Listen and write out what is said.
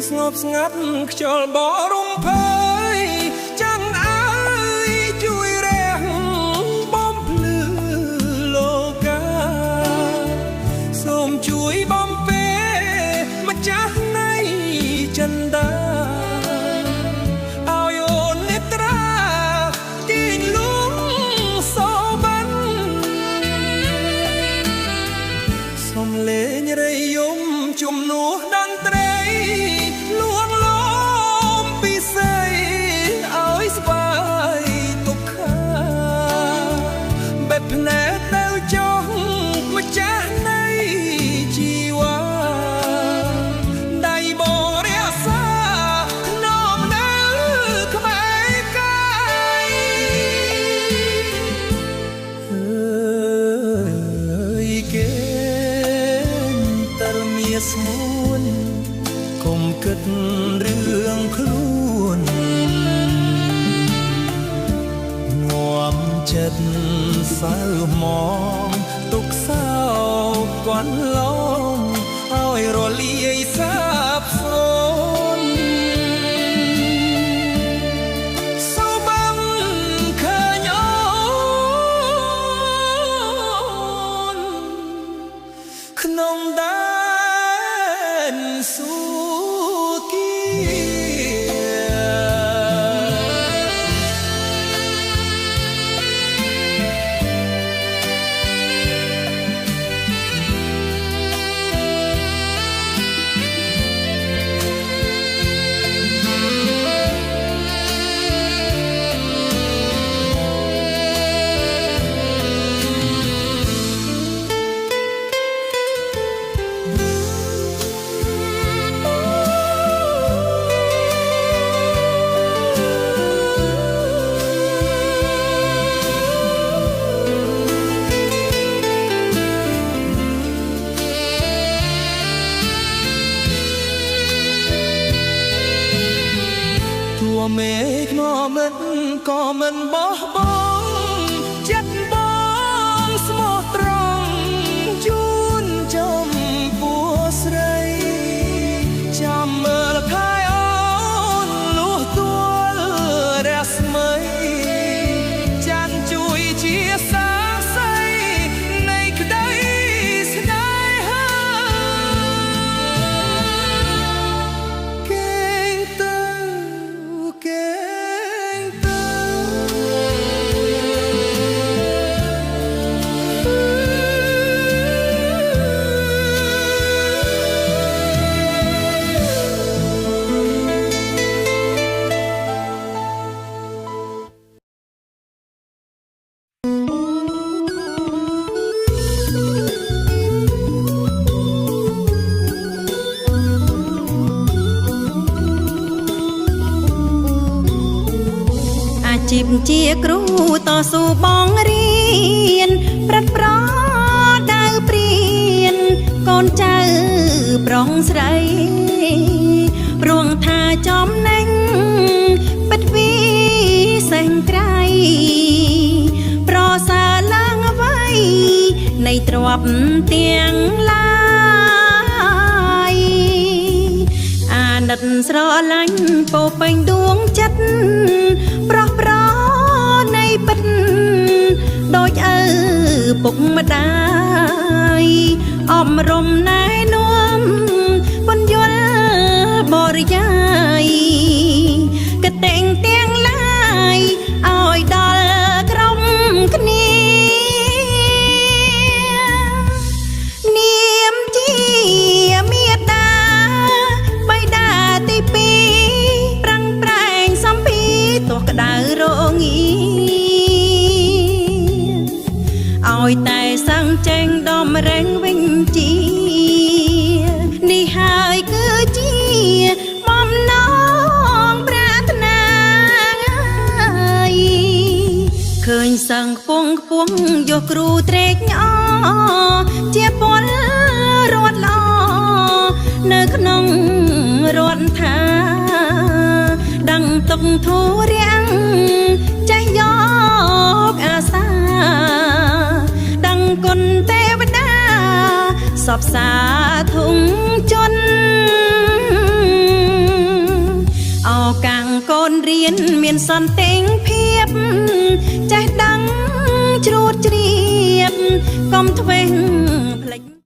ស្ងប់ស្ងាត់ខ្យល់បរំភើយចាំអើយជួយរះបំភ្លឺលោកកាសូមជួយបំពេម្ចាស់នៃចិន្តាឲ្យអូននេត្រាទីលួងសោបាន់សូមលេងរយំជំនួសតន្ត្រីលួងលោមពិសីឲ្យស្វាយទុកខាបែបភ្នែកទៅចុះម្ចាស់នៃជីវ៉ាដៃបរិយាសានោមនៅក្បែរកាយអើយគេតើមានស្មួនកុំគិតរឿងខ្លួននាំចិត្តសៅមកទុកសោកន់ឡងឲ្យរលាយសាបសូន្យសោបាំងឃើញអូនក្នុងដែនសួគ៌ មេឃមកមិនក៏មិនបោះបង់ចិត្តបងស្មោះត្រង់ជូនចំពោះស្រីចាំមើលខែអូនលុះទួលរស្មីចាន់ជួយជាសាស័យនៃក្តីស្នេហាគេទៅគេជីបជាគ្រូតស៊ូបងរៀនប្រាត់ប្រដៅព្រៀនកូនចៅប្រុងស្រីព្រួងថាចំណេញពិតវិសេសក្រៃប្រសើរឡើងអ្វីនៃទ្រព្យទាំងឡាយអាណិតស្រឡាញ់ពោពេញដួងចិត្តប្រោះប្រនៃពិតដូចឪពុកម្ដាយអំរំណែនាំបញ្យល់បរិយាយកតេងទាំងឡាយឲ្យដល់ក្រុមគ្នានាមជាមេតាបៃតាទីពីរប្រាំងប្រែងសំពីទោះក្តៅរងាឲ្យតែសឹងចេញដំរែងវិញជានេះហើយគឺជាបំណងប្រាថ្នាឃើញសឹងខ្ពងខ្ពស់យកគ្រូត្រេកអជាពលរត់ល្អនៅក្នុងរដ្ឋថាដឹងទុកធូររាំងចេះយកអាសាដឹងគុណទេវតាសពសាធុងជន់ នមានសន្តិភាពចេះដឹងជ្រួតជ្រាបកុំធ្វេស